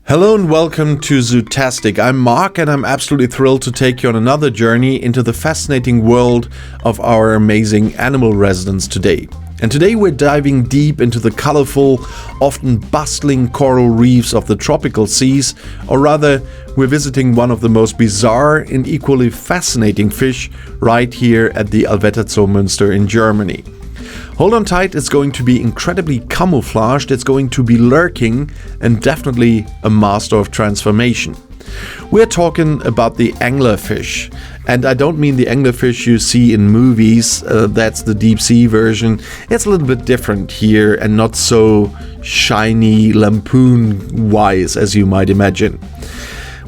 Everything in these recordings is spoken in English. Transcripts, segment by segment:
Hello and welcome to Zootastic. I'm Mark and I'm absolutely thrilled to take you on another journey into the fascinating world of our amazing animal residents today. And today we're diving deep into the colorful, often bustling coral reefs of the tropical seas, or rather, we're visiting one of the most bizarre and equally fascinating fish right here at the Allwetterzoo Zoo Muenster in Germany. Hold on tight, it's going to be incredibly camouflaged, it's going to be lurking, and definitely a master of transformation. We're talking about the anglerfish, and I don't mean the anglerfish you see in movies, that's the deep sea version. It's a little bit different here and not so shiny lampoon-wise as you might imagine.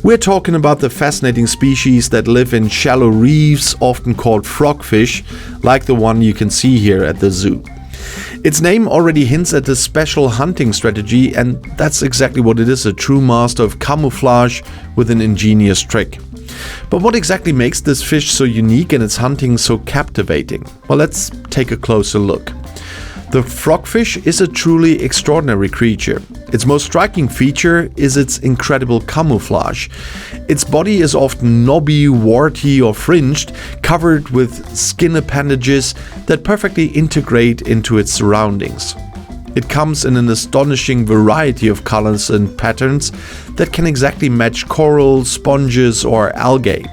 We're talking about the fascinating species that live in shallow reefs, often called frogfish, like the one you can see here at the zoo. Its name already hints at a special hunting strategy, and that's exactly what it is, a true master of camouflage with an ingenious trick. But what exactly makes this fish so unique and its hunting so captivating? Well, let's take a closer look. The frogfish is a truly extraordinary creature. Its most striking feature is its incredible camouflage. Its body is often knobby, warty or fringed, covered with skin appendages that perfectly integrate into its surroundings. It comes in an astonishing variety of colors and patterns that can exactly match coral, sponges or algae.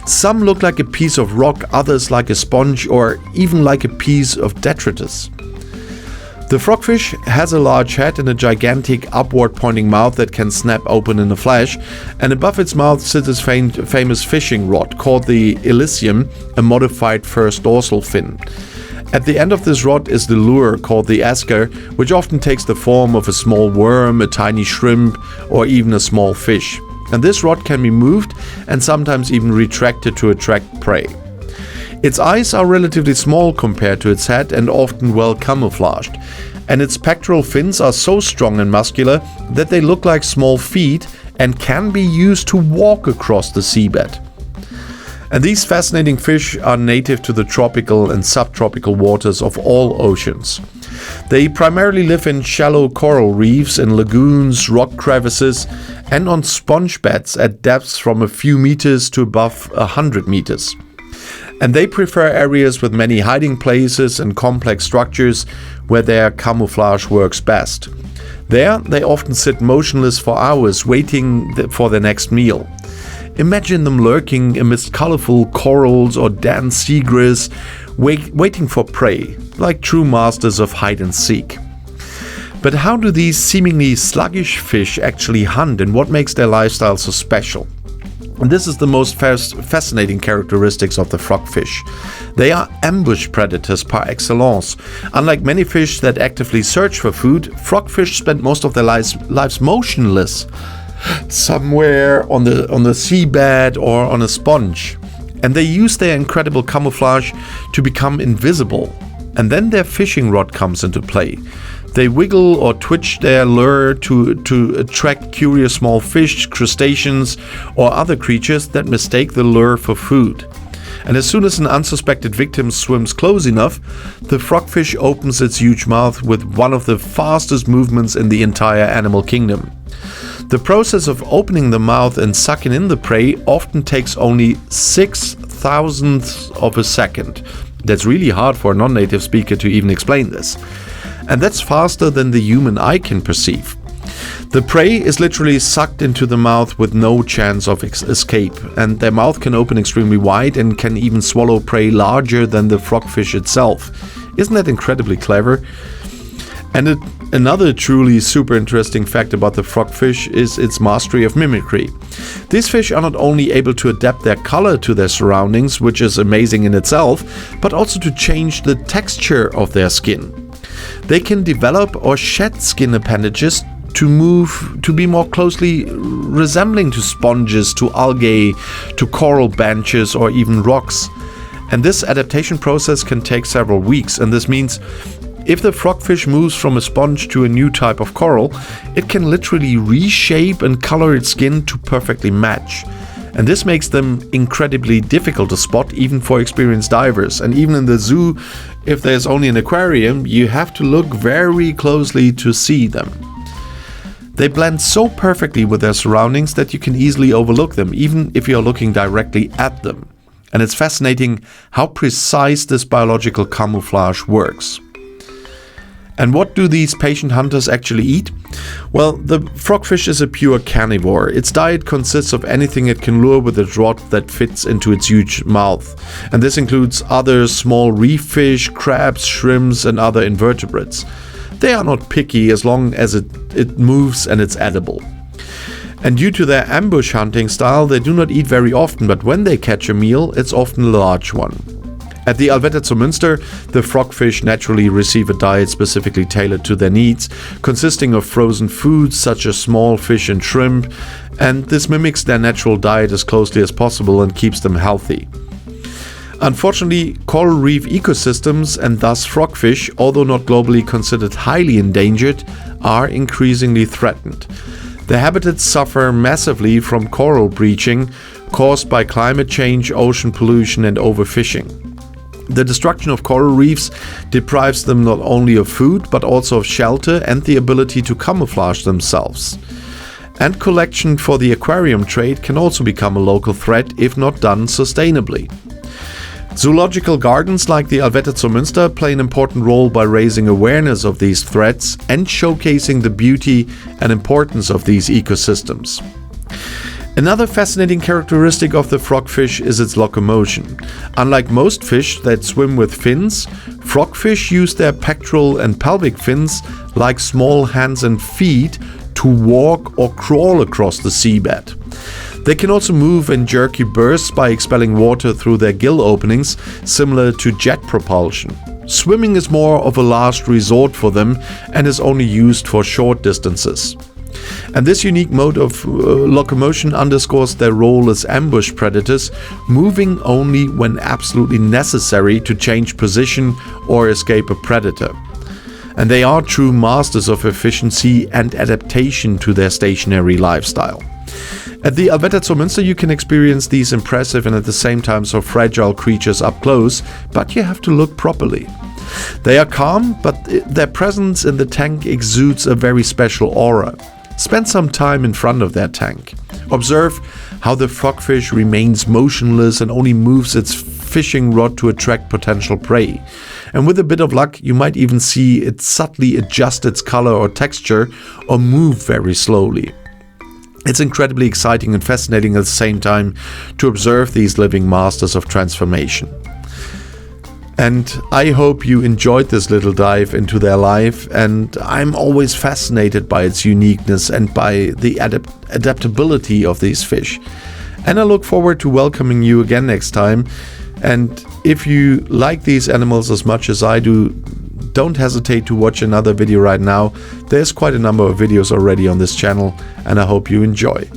Some look like a piece of rock, others like a sponge or even like a piece of detritus. The frogfish has a large head and a gigantic upward-pointing mouth that can snap open in a flash, and above its mouth sits its famous fishing rod, called the Elysium, a modified first dorsal fin. At the end of this rod is the lure, called the esker, which often takes the form of a small worm, a tiny shrimp, or even a small fish. And this rod can be moved and sometimes even retracted to attract prey. Its eyes are relatively small compared to its head and often well camouflaged, and its pectoral fins are so strong and muscular that they look like small feet and can be used to walk across the seabed. And these fascinating fish are native to the tropical and subtropical waters of all oceans. They primarily live in shallow coral reefs, in lagoons, rock crevices, and on sponge beds at depths from a few meters to above 100 meters. And they prefer areas with many hiding places and complex structures where their camouflage works best. There, they often sit motionless for hours, waiting for their next meal. Imagine them lurking amidst colorful corals or dense seagrass, waiting for prey, like true masters of hide and seek. But how do these seemingly sluggish fish actually hunt, and what makes their lifestyle so special? And this is the most fascinating characteristics of the frogfish. They are ambush predators par excellence. Unlike many fish that actively search for food, frogfish spend most of their lives motionless, somewhere on the seabed or on a sponge. And they use their incredible camouflage to become invisible. And then their fishing rod comes into play. They wiggle or twitch their lure to attract curious small fish, crustaceans, or other creatures that mistake the lure for food. And as soon as an unsuspected victim swims close enough, the frogfish opens its huge mouth with one of the fastest movements in the entire animal kingdom. The process of opening the mouth and sucking in the prey often takes only 6,000ths of a second. That's really hard for a non-native speaker to even explain this. And that's faster than the human eye can perceive. The prey is literally sucked into the mouth with no chance of escape, and their mouth can open extremely wide and can even swallow prey larger than the frogfish itself. Isn't that incredibly clever? And another truly super interesting fact about the frogfish is its mastery of mimicry. These fish are not only able to adapt their color to their surroundings, which is amazing in itself, but also to change the texture of their skin. They can develop or shed skin appendages to be more closely resembling to sponges, to algae, to coral benches or even rocks. And this adaptation process can take several weeks, and this means if the frogfish moves from a sponge to a new type of coral, it can literally reshape and color its skin to perfectly match. And this makes them incredibly difficult to spot even for experienced divers. And even in the zoo, if there's only an aquarium, you have to look very closely to see them. They blend so perfectly with their surroundings that you can easily overlook them, even if you're looking directly at them. And it's fascinating how precise this biological camouflage works. And what do these patient hunters actually eat? Well, the frogfish is a pure carnivore. Its diet consists of anything it can lure with a rod that fits into its huge mouth. And this includes other small reef fish, crabs, shrimps, and other invertebrates. They are not picky as long as it moves and it's edible. And due to their ambush hunting style, they do not eat very often, but when they catch a meal, it's often a large one. At the Allwetterzoo Muenster, the frogfish naturally receive a diet specifically tailored to their needs, consisting of frozen foods such as small fish and shrimp, and this mimics their natural diet as closely as possible and keeps them healthy. Unfortunately, coral reef ecosystems and thus frogfish, although not globally considered highly endangered, are increasingly threatened. Their habitats suffer massively from coral bleaching caused by climate change, ocean pollution, and overfishing. The destruction of coral reefs deprives them not only of food but also of shelter and the ability to camouflage themselves. And collection for the aquarium trade can also become a local threat if not done sustainably. Zoological gardens like the Allwetterzoo Muenster play an important role by raising awareness of these threats and showcasing the beauty and importance of these ecosystems. Another fascinating characteristic of the frogfish is its locomotion. Unlike most fish that swim with fins, frogfish use their pectoral and pelvic fins like small hands and feet to walk or crawl across the seabed. They can also move in jerky bursts by expelling water through their gill openings, similar to jet propulsion. Swimming is more of a last resort for them and is only used for short distances. And this unique mode of locomotion underscores their role as ambush predators, moving only when absolutely necessary to change position or escape a predator. And they are true masters of efficiency and adaptation to their stationary lifestyle. At the Allwetterzoo Muenster you can experience these impressive and at the same time so fragile creatures up close, but you have to look properly. They are calm, but their presence in the tank exudes a very special aura. Spend some time in front of that tank. Observe how the frogfish remains motionless and only moves its fishing rod to attract potential prey. And with a bit of luck, you might even see it subtly adjust its color or texture or move very slowly. It's incredibly exciting and fascinating at the same time to observe these living masters of transformation. And I hope you enjoyed this little dive into their life, and I'm always fascinated by its uniqueness and by the adaptability of these fish. And I look forward to welcoming you again next time. And if you like these animals as much as I do, don't hesitate to watch another video right now. There's quite a number of videos already on this channel, and I hope you enjoy.